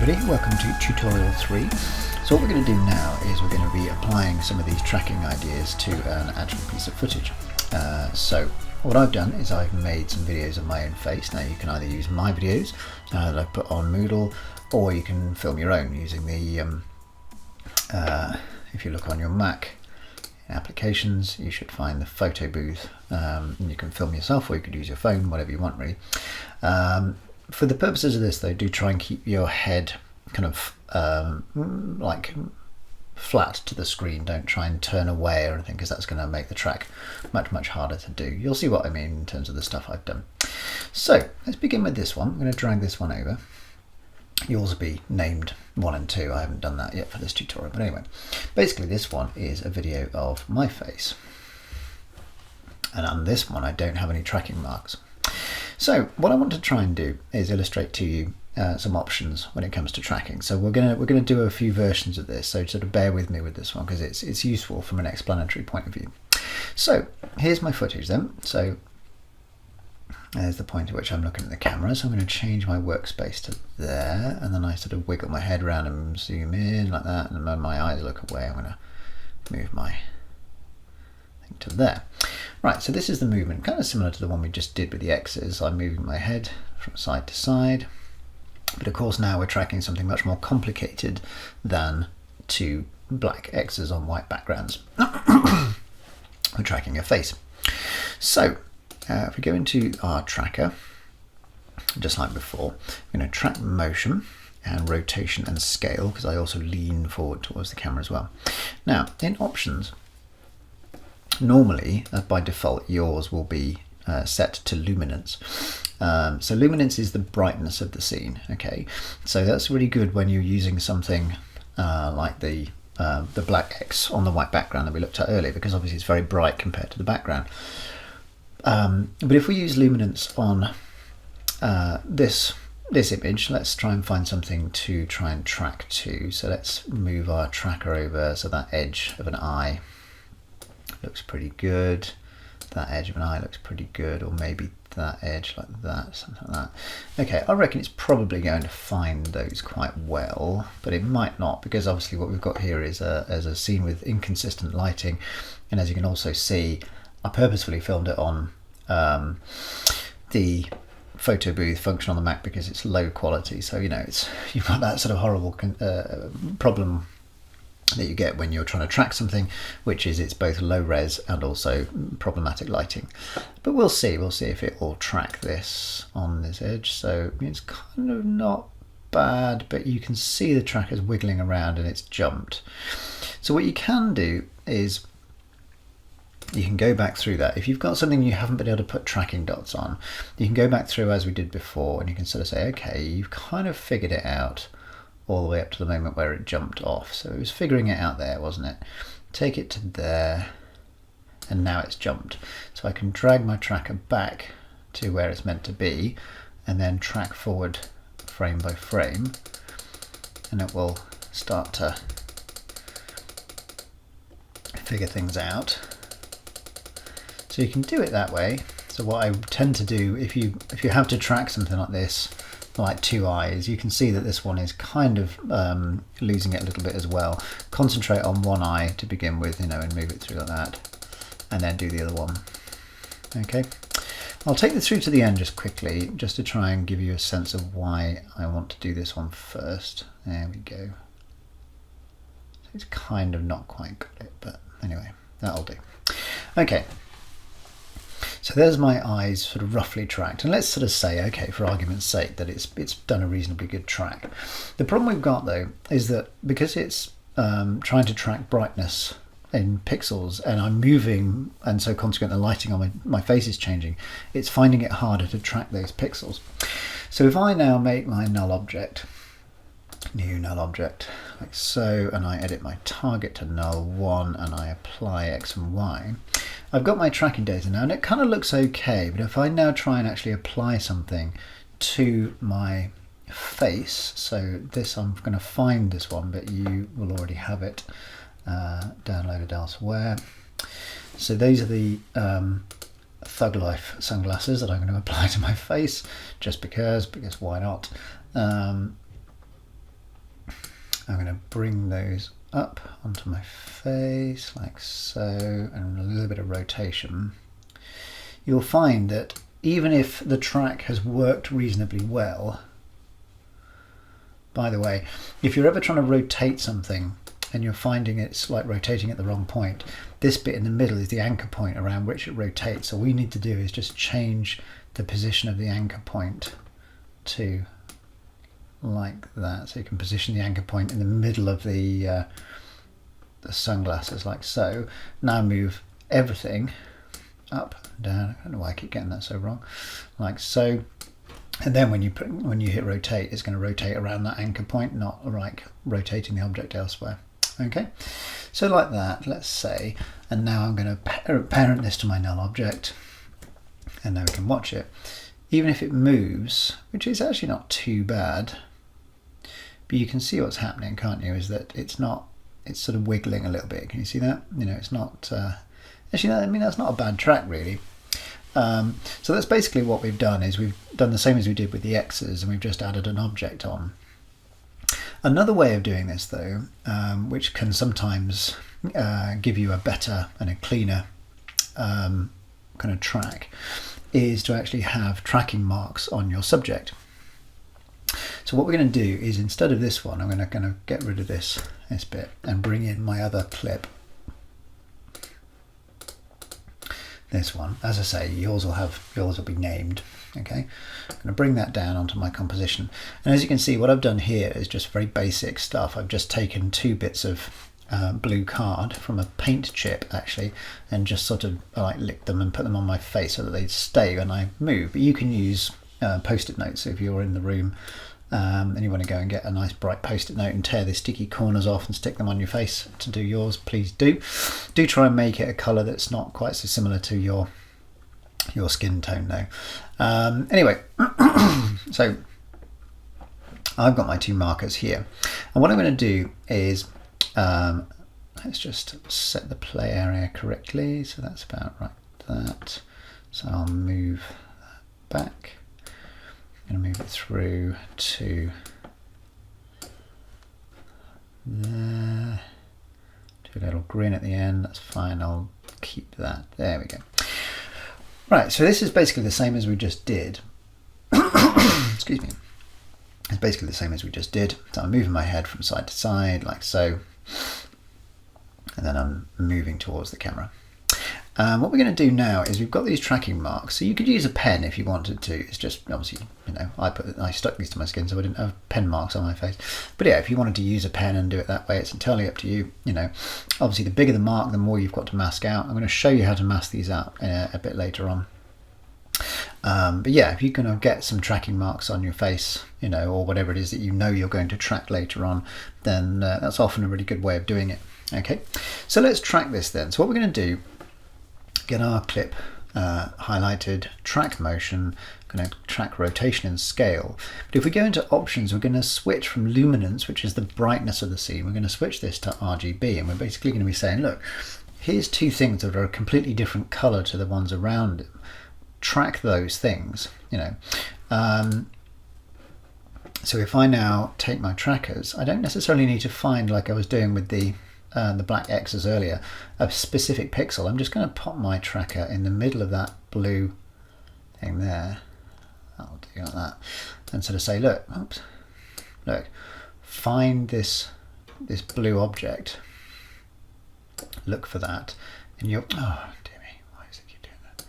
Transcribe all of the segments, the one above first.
everybody, welcome to tutorial 3. So what we're going to do now is we're going to be applying some of these tracking ideas to an actual piece of footage. So what I've done is I've made some videos of my own face. Now you can either use my videos that I've put on Moodle, or you can film your own using the, if you look on your Mac in applications, you should find the photo booth, and you can film yourself, or you could use your phone, whatever you want really. For the purposes of this though, do try and keep your head kind of like flat to the screen. Don't try and turn away or anything, because that's going to make the track much harder to do. You'll see what I mean in terms of the stuff I've done. So let's begin with this one. I'm going to drag this one over. Yours will be named 1 and 2. I haven't done that yet for this tutorial, but anyway, basically this one is a video of my face, and on this one I don't have any tracking marks. So what I want to try and do is illustrate to you some options when it comes to tracking. So we're gonna do a few versions of this, so sort of bear with me with this one, because it's useful from an explanatory point of view. So here's my footage then. So there's the point at which I'm looking at the camera. So I'm going to change my workspace to there, and then I sort of wiggle my head around and zoom in like that, and when my eyes look away I'm going to move my thing to there. Right, so this is the movement, kind of similar to the one we just did with the X's. I'm moving my head from side to side, but of course now we're tracking something much more complicated than 2 black X's on white backgrounds. We're tracking a face. So if we go into our tracker, just like before, we're going to track motion and rotation and scale, because I also lean forward towards the camera as well. Now in options, normally by default yours will be set to luminance. So luminance is the brightness of the scene. Okay, so that's really good when you're using something like the black X on the white background that we looked at earlier, because obviously it's very bright compared to the background. But if we use luminance on this image, let's try and find something to try and track to. So let's move our tracker over so that edge of an eye looks pretty good. That edge of an eye looks pretty good, or maybe that edge like that, something like that. Okay, I reckon it's probably going to find those quite well, but it might not, because obviously what we've got here is a scene with inconsistent lighting, and as you can also see, I purposefully filmed it on the photo booth function on the Mac because it's low quality. So you know, you've got that sort of horrible problem that you get when you're trying to track something, which is it's both low res and also problematic lighting. But we'll see if it will track this on this edge. So it's kind of not bad, but you can see the tracker's wiggling around and it's jumped. So what you can do is you can go back through that. If you've got something you haven't been able to put tracking dots on, you can go back through as we did before, and you can sort of say, okay, you've kind of figured it out all the way up to the moment where it jumped off. So it was figuring it out there, wasn't it? Take it to there, and now it's jumped. So I can drag my tracker back to where it's meant to be, and then track forward frame by frame, and it will start to figure things out. So you can do it that way. So what I tend to do, if you have to track something like this, like 2 eyes, you can see that this one is kind of losing it a little bit as well. Concentrate on one eye to begin with, you know, and move it through like that, and then do the other one. Okay, I'll take this through to the end just quickly, just to try and give you a sense of why I want to do this one first. There we go. So it's kind of not quite got it, but anyway, that'll do. Okay. So there's my eyes sort of roughly tracked, and let's sort of say, okay, for argument's sake, that it's done a reasonably good track. The problem we've got though is that because it's trying to track brightness in pixels, and I'm moving, and so consequently the lighting on my face is changing, it's finding it harder to track those pixels. So if I now make my null object, new null object, like so, and I edit my target to null1, and I apply X and Y, I've got my tracking data now, and it kind of looks okay, but if I now try and actually apply something to my face, so this, I'm going to find this one, but you will already have it downloaded elsewhere. So these are the Thug Life sunglasses that I'm going to apply to my face, just because why not? I'm going to bring those up onto my face like so, and a little bit of rotation. You'll find that even if the track has worked reasonably well, by the way, if you're ever trying to rotate something and you're finding it's like rotating at the wrong point, this bit in the middle is the anchor point around which it rotates. All we need to do is just change the position of the anchor point to like that. So you can position the anchor point in the middle of the sunglasses like so. Now move everything up and down. I don't know why I keep getting that so wrong. Like so. And then when you hit rotate, it's going to rotate around that anchor point, not like rotating the object elsewhere. Okay, so like that, let's say, and now I'm going to parent this to my null object, and now we can watch it. Even if it moves, which is actually not too bad, but you can see what's happening, can't you? Is that it's sort of wiggling a little bit. Can you see that? You know, it's not. Actually, I mean, that's not a bad track really. So that's basically what we've done, is we've done the same as we did with the X's, and we've just added an object on. Another way of doing this though, which can sometimes give you a better and a cleaner kind of track, is to actually have tracking marks on your subject. So what we're going to do is, instead of this one, I'm going to get rid of this bit and bring in my other clip. This one, as I say, yours will be named. Okay, I'm going to bring that down onto my composition, and as you can see, what I've done here is just very basic stuff. I've just taken 2 bits of blue card from a paint chip actually, and just sort of like licked them and put them on my face so that they stay when I move. But you can use post-it notes if you're in the room and you want to go and get a nice bright post-it note and tear the sticky corners off and stick them on your face to do yours. Please do try and make it a color that's not quite so similar to your skin tone though. Anyway, so I've got my 2 markers here, and what I'm going to do is let's just set the play area correctly, so that's about right. That, so I'll move that back. I'm going to move it through to there. Do a little grin at the end, that's fine, I'll keep that. There we go. Right, so this is basically the same as we just did. Excuse me. It's basically the same as we just did. So I'm moving my head from side to side like so, and then I'm moving towards the camera. What we're going to do now is, we've got these tracking marks, so you could use a pen if you wanted to. It's just obviously, you know, I stuck these to my skin so I didn't have pen marks on my face. But yeah, if you wanted to use a pen and do it that way, it's entirely up to you. You know, obviously the bigger the mark, the more you've got to mask out. I'm going to show you how to mask these out a bit later on. But yeah, if you're going to get some tracking marks on your face, you know, or whatever it is that you know you're going to track later on, then that's often a really good way of doing it. Okay, so let's track this then. So what we're going to do, get our clip highlighted, track motion, going to track rotation and scale. But if we go into options, we're going to switch from luminance, which is the brightness of the scene, we're going to switch this to RGB, and we're basically going to be saying, look, here's 2 things that are a completely different color to the ones around it. Track those things, you know. So if I now take my trackers, I don't necessarily need to find, like I was doing with the black X's earlier, a specific pixel. I'm just going to pop my tracker in the middle of that blue thing there. I'll do like that, and sort of say, look, oops, look, find this blue object, look for that, and you'll, oh dear me, why does it keep doing that?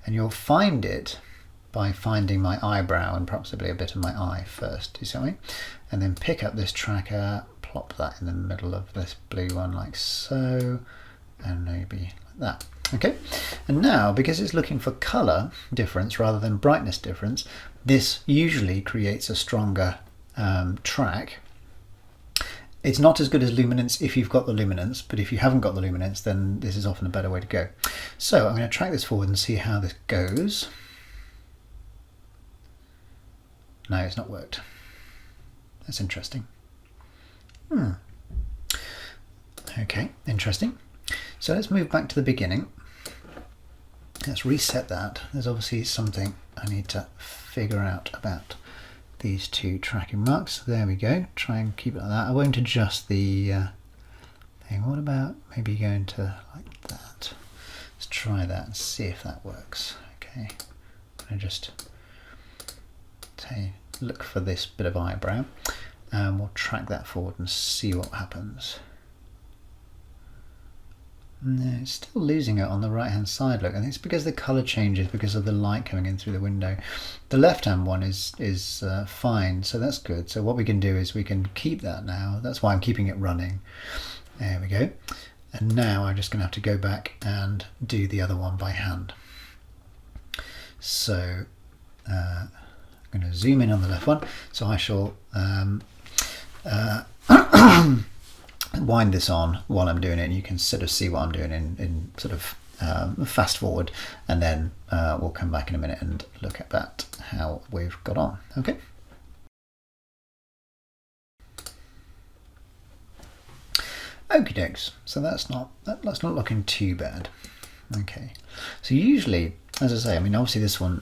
And you'll find it by finding my eyebrow and possibly a bit of my eye first. Do you see what I mean? And then pick up this tracker, plop that in the middle of this blue one like so, and maybe like that. Okay, and now because it's looking for color difference rather than brightness difference, this usually creates a stronger track. It's not as good as luminance if you've got the luminance, but if you haven't got the luminance, then this is often a better way to go. So I'm going to track this forward and see how this goes. No, it's not worked. That's interesting. Okay, interesting. So let's move back to the beginning. Let's reset that. There's obviously something I need to figure out about these two tracking marks. There we go. Try and keep it like that. I won't adjust the thing. What about maybe going to like that? Let's try that and see if that works. Okay, I'm going to just look for this bit of eyebrow and we'll track that forward and see what happens. No, it's still losing it on the right hand side. Look, I think it's because the colour changes because of the light coming in through the window. The left hand one is fine, so that's good. So what we can do is we can keep that now. That's why I'm keeping it running. There we go. And now I'm just going to have to go back and do the other one by hand. So I'm going to zoom in on the left one. So I shall wind this on while I'm doing it, and you can sort of see what I'm doing in sort of fast forward, and then we'll come back in a minute and look at that, how we've got on. Okay. Okie dokes. So that's not looking too bad. Okay. So usually, as I say, I mean obviously this one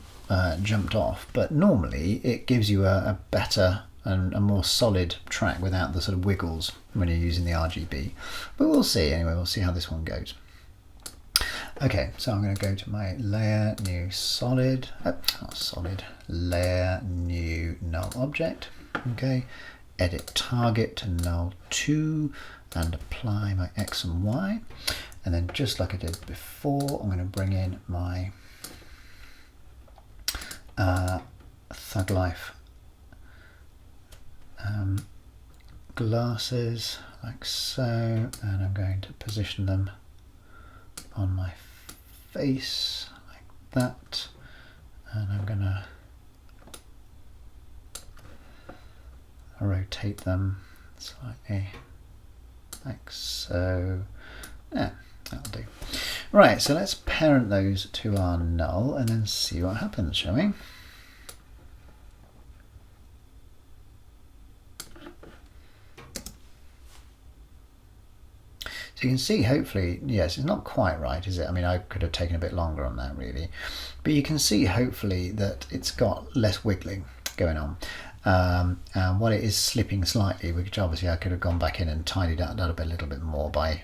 jumped off, but normally it gives you a better and a more solid track without the sort of wiggles when you're using the RGB. But we'll see anyway, we'll see how this one goes. Okay, so I'm going to go to my layer, new solid, not solid, layer, new null object. Okay, edit target to null 2 and apply my X and Y. And then just like I did before, I'm going to bring in my Thug Life glasses like so, and I'm going to position them on my face like that, and I'm going to rotate them slightly like so. Yeah, that'll do. Right, so let's parent those to our null and then see what happens, shall we? So you can see, hopefully, yes, it's not quite right, is it? I mean, I could have taken a bit longer on that, really. But you can see, hopefully, that it's got less wiggling going on. And while it is slipping slightly, which obviously I could have gone back in and tidied that up a little bit more by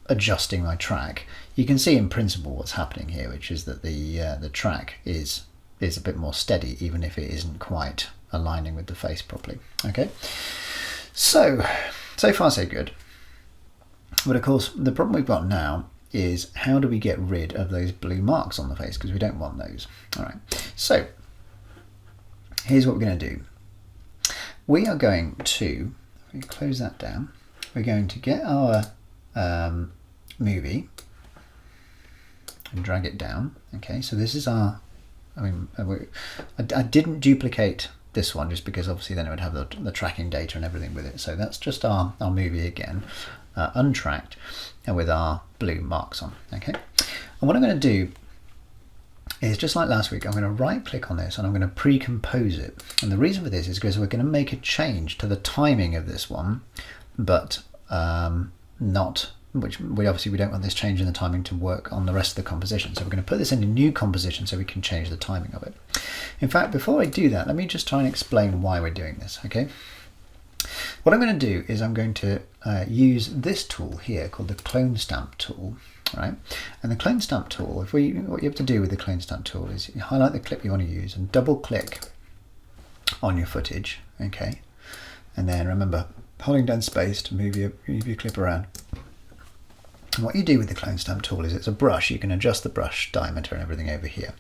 adjusting my track, you can see in principle what's happening here, which is that the track is a bit more steady, even if it isn't quite aligning with the face properly. Okay. So far so good. But of course, the problem we've got now is how do we get rid of those blue marks on the face, because we don't want those. All right, so here's what we're going to do. We are going to, if we close that down, we're going to get our movie and drag it down. Okay, so this is our, I didn't duplicate this one just because obviously then it would have the tracking data and everything with it. So that's just our movie again, untracked and with our blue marks on. Okay, and what I'm going to do is, just like last week, I'm going to right click on this and I'm going to pre-compose it. And the reason for this is because we're going to make a change to the timing of this one, but we obviously don't want this change in the timing to work on the rest of the composition. So we're going to put this in a new composition so we can change the timing of it. In fact, before I do that, let me just try and explain why we're doing this. Okay. What I'm going to do is I'm going to use this tool here called the clone stamp tool. Right, and the clone stamp tool, what you have to do with the clone stamp tool is you highlight the clip you want to use and double click on your footage. Okay, and then remember holding down space to move your clip around. And what you do with the clone stamp tool is it's a brush. You can adjust the brush diameter and everything over here,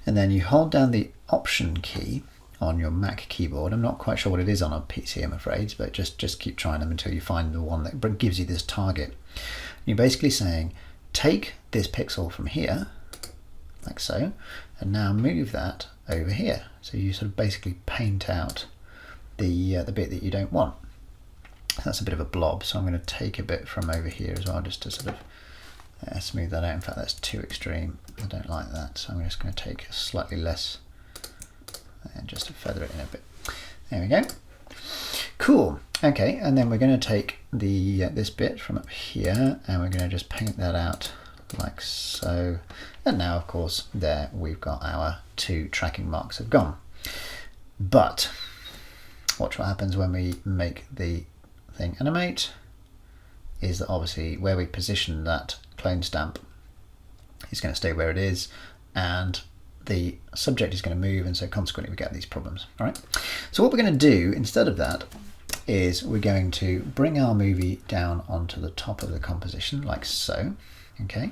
and then you hold down the Option key on your Mac keyboard. I'm not quite sure what it is on a PC, I'm afraid, but just keep trying them until you find the one that gives you this target. You're basically saying, take this pixel from here, like so, and now move that over here. So you sort of basically paint out the bit that you don't want. That's a bit of a blob, so I'm going to take a bit from over here as well, just to sort of smooth that out. In fact, that's too extreme. I don't like that, so I'm just going to take slightly less and just to feather it in a bit. There we go. Cool. Okay, and then we're going to take the this bit from up here and we're going to just paint that out like so. And now, of course, there we've got our two tracking marks have gone. But watch what happens when we make the thing animate, is that obviously where we position that clone stamp is going to stay where it is, and the subject is going to move, and so consequently we get these problems. All right. So what we're going to do instead of that is we're going to bring our movie down onto the top of the composition like so. Okay.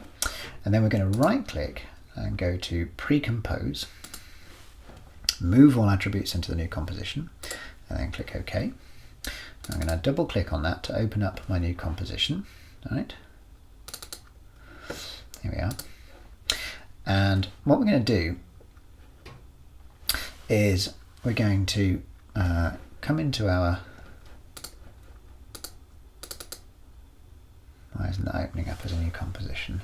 And then we're going to right click and go to pre-compose, move all attributes into the new composition, and then click OK. I'm going to double click on that to open up my new composition. All right. Here we are. And what we're going to do is we're going to come into our, why isn't that opening up as a new composition?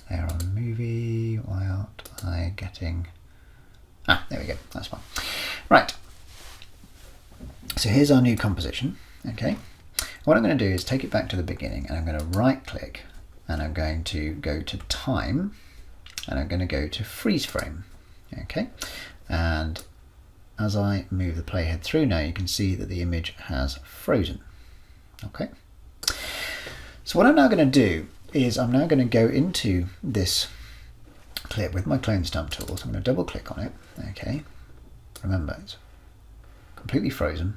There on movie, why aren't I getting, there we go, that's fine. Right, so here's our new composition. Okay, what I'm going to do is take it back to the beginning, and I'm going to right click, and I'm going to go to time, and I'm going to go to freeze frame. Okay, and as I move the playhead through now, you can see that the image has frozen. Okay, so what I'm now going to do is I'm now going to go into this clip with my clone stamp tool. So I'm going to double click on it. Okay, remember it's completely frozen.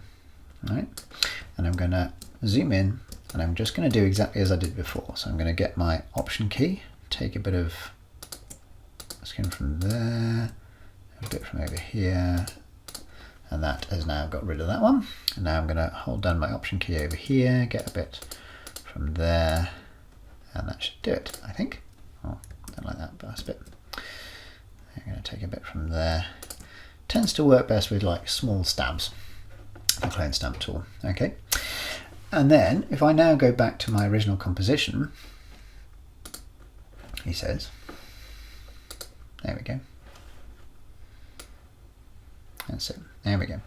All right, and I'm going to zoom in, and I'm just going to do exactly as I did before. So I'm going to get my option key, take a bit of skin from there, a bit from over here, and that has now got rid of that one. And now I'm going to hold down my option key over here, get a bit from there, and that should do it, I think. Oh, don't like that last bit. I'm going to take a bit from there. Tends to work best with like small stabs, the clone stamp tool. Okay, and then if I now go back to my original composition, he says, there we go. That's it. There we go.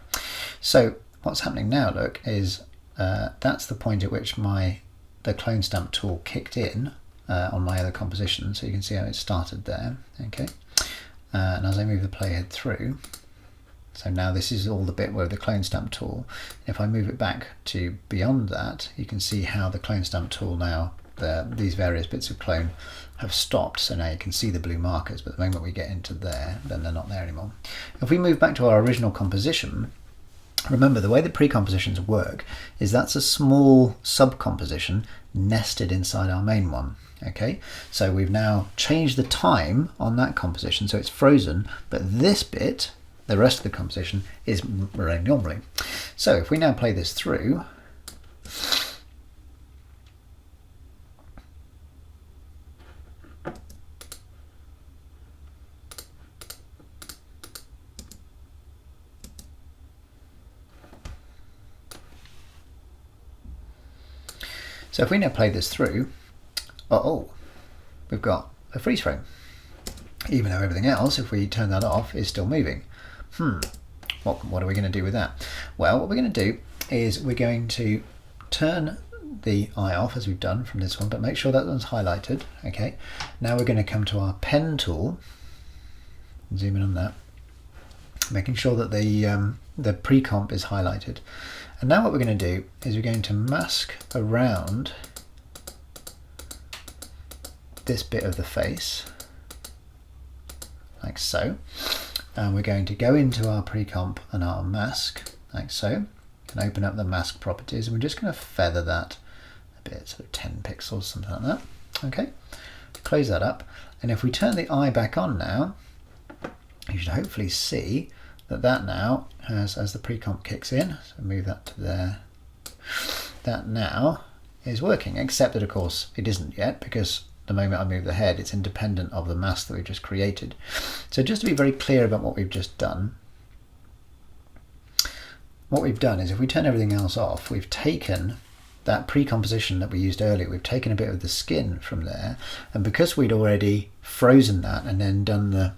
So what's happening now, look, is that's the point at which the clone stamp tool kicked in on my other composition. So you can see how it started there. Okay, and as I move the playhead through, so now this is all the bit where the clone stamp tool. If I move it back to beyond that, you can see how the clone stamp tool now, these various bits of clone have stopped. So now you can see the blue markers, but the moment we get into there, then they're not there anymore. If we move back to our original composition, remember the way the pre-compositions work is that's a small sub-composition nested inside our main one. Okay, so we've now changed the time on that composition, so it's frozen, but this bit, the rest of the composition, is running normally. So if we now play this through, we've got a freeze frame, even though everything else, if we turn that off, is still moving. What are we going to do with that? Well, what we're going to do is we're going to turn the eye off as we've done from this one, but make sure that one's highlighted. Okay, now we're going to come to our pen tool, zoom in on that, making sure that the pre-comp is highlighted. And now what we're going to do is we're going to mask around this bit of the face, like so. And we're going to go into our pre-comp and our mask, like so, and open up the mask properties, and we're just going to feather that a bit, sort of 10 pixels, something like that. Okay, close that up, and if we turn the eye back on now, you should hopefully see that now has, as the pre-comp kicks in, so move that to there, that now is working, except that of course it isn't yet, because the moment I move the head, it's independent of the mask that we've just created. So just to be very clear about what we've just done, what we've done is if we turn everything else off, we've taken that pre-composition that we used earlier, we've taken a bit of the skin from there, and because we'd already frozen that and then done the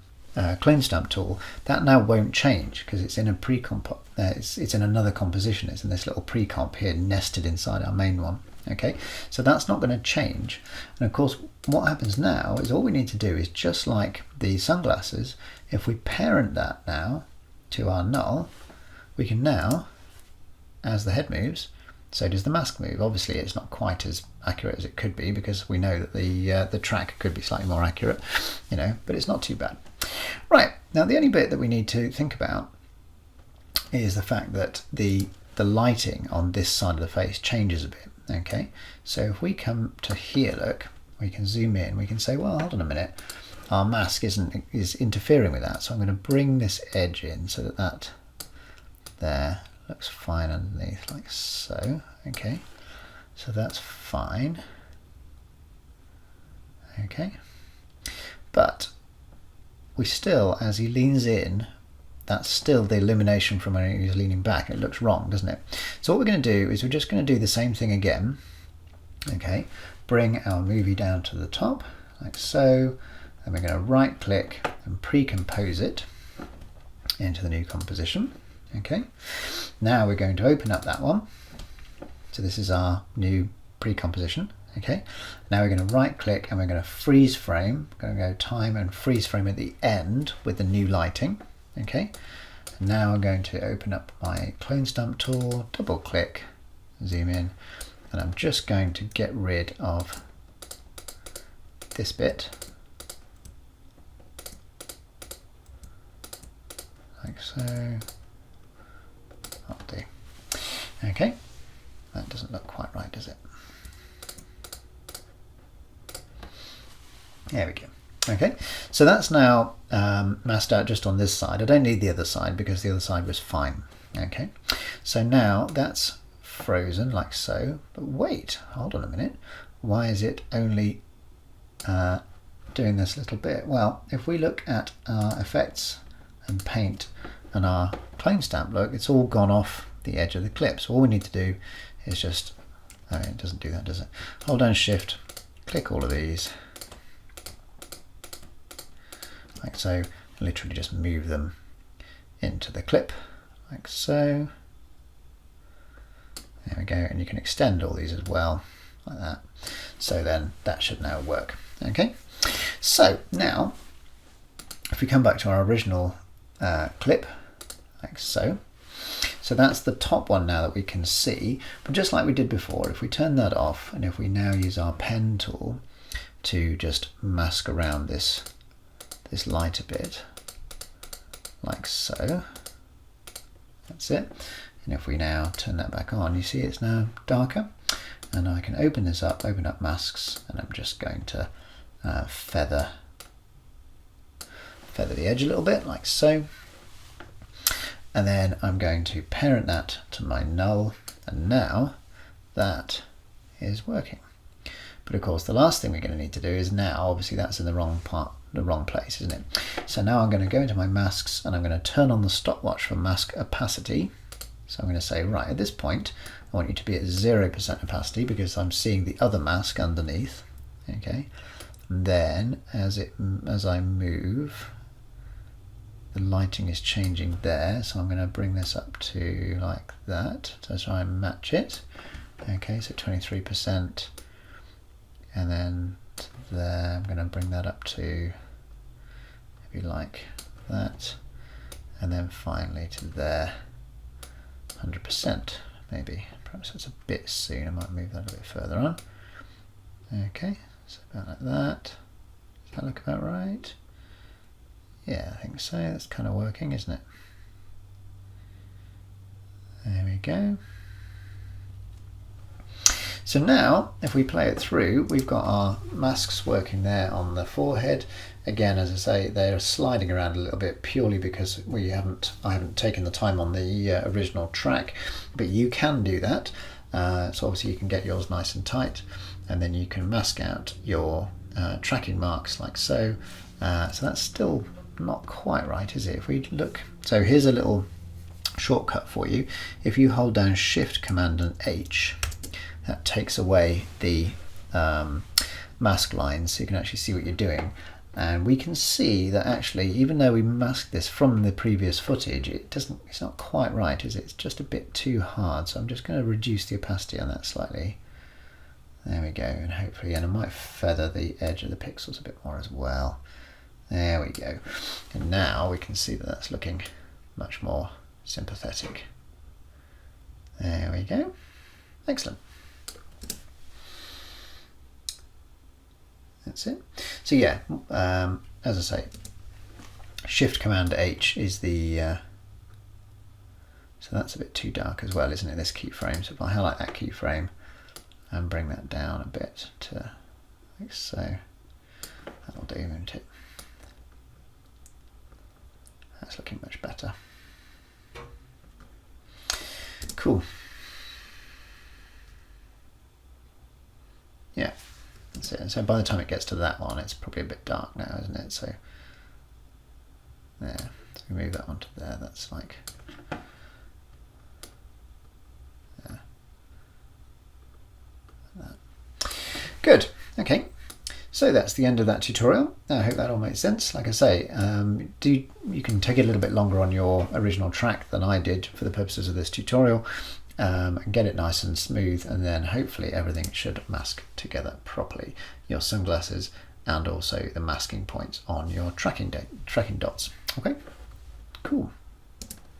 clone stamp tool, that now won't change because it's in a pre-comp, it's in another composition, it's in this little pre-comp here nested inside our main one. Okay, so that's not going to change. And of course, what happens now is all we need to do is just like the sunglasses, if we parent that now to our null, we can now, as the head moves, so does the mask move. Obviously, it's not quite as accurate as it could be because we know that the track could be slightly more accurate, you know, but it's not too bad. Right, now the only bit that we need to think about is the fact that the lighting on this side of the face changes a bit. Okay, so if we come to here, look, we can zoom in, we can say, well, hold on a minute, our mask is interfering with that, so I'm going to bring this edge in so that there looks fine underneath, like so. Okay, so that's fine. Okay, but we still, as he leans in, that's still the illumination from when he's leaning back. It looks wrong, doesn't it? So what we're going to do is we're just going to do the same thing again. Okay, bring our movie down to the top, like so. Then we're going to right click and pre-compose it into the new composition. Okay, now we're going to open up that one. So this is our new pre-composition. Okay, now we're going to right click and we're going to freeze frame. We're going to go time and freeze frame at the end with the new lighting. Okay, now I'm going to open up my clone stamp tool, double click, zoom in, and I'm just going to get rid of this bit, like so. That'll do. Okay, that doesn't look quite right, does it? There we go. Okay, so that's now masked out just on this side. I don't need the other side because the other side was fine. Okay, so now that's frozen like so, but wait, hold on a minute. Why is it only doing this little bit? Well, if we look at our effects and paint and our clone stamp, look, it's all gone off the edge of the clip. So all we need to do is just, oh, it doesn't do that, does it? Hold down shift, click all of these, like so, literally just move them into the clip, like so. There we go, and you can extend all these as well, like that. So then that should now work. Okay, so now if we come back to our original clip, like so. So that's the top one now that we can see, but just like we did before, if we turn that off and if we now use our pen tool to just mask around this light a bit, like so, that's it. And if we now turn that back on, you see it's now darker, and I can open this up, open up masks, and I'm just going to feather the edge a little bit, like so. And then I'm going to parent that to my null, and now that is working. But of course, the last thing we're going to need to do is now, obviously that's in the wrong place, isn't it? So now I'm going to go into my masks and I'm going to turn on the stopwatch for mask opacity. So I'm going to say, right, at this point, I want you to be at 0% opacity because I'm seeing the other mask underneath. Okay. And then as I move, the lighting is changing there. So I'm going to bring this up to like that to try and match it. Okay, so 23%. And then to there, I'm going to bring that up to maybe like that. And then finally to there, 100% maybe. Perhaps that's a bit soon. I might move that a bit further on. Okay, so about like that. Does that look about right? Yeah, I think so. That's kind of working, isn't it? There we go. So now, if we play it through, we've got our masks working there on the forehead. Again, as I say, they're sliding around a little bit purely because I haven't taken the time on the original track, but you can do that. So obviously you can get yours nice and tight, and then you can mask out your tracking marks like so. So that's still not quite right, is it? If we look, so here's a little shortcut for you. If you hold down Shift, Command and H, that takes away the mask lines so you can actually see what you're doing. And we can see that actually, even though we masked this from the previous footage, it's not quite right, is it? It's just a bit too hard. So I'm just going to reduce the opacity on that slightly. There we go, and hopefully, and I might feather the edge of the pixels a bit more as well. There we go. And now we can see that that's looking much more sympathetic. There we go. Excellent. That's it. So yeah, as I say, Shift Command H is the, so that's a bit too dark as well, isn't it, this keyframe? So if I highlight that keyframe and bring that down a bit to like so, that'll do, won't it? That's looking much better. Cool. Yeah, that's it. So by the time it gets to that one, it's probably a bit dark now, isn't it? So there, so we move that one to there. That's like there. That. Good. Okay. So that's the end of that tutorial. I hope that all makes sense. Like I say, you can take it a little bit longer on your original track than I did for the purposes of this tutorial, and get it nice and smooth, and then hopefully everything should mask together properly. Your sunglasses and also the masking points on your tracking dots. Okay, cool.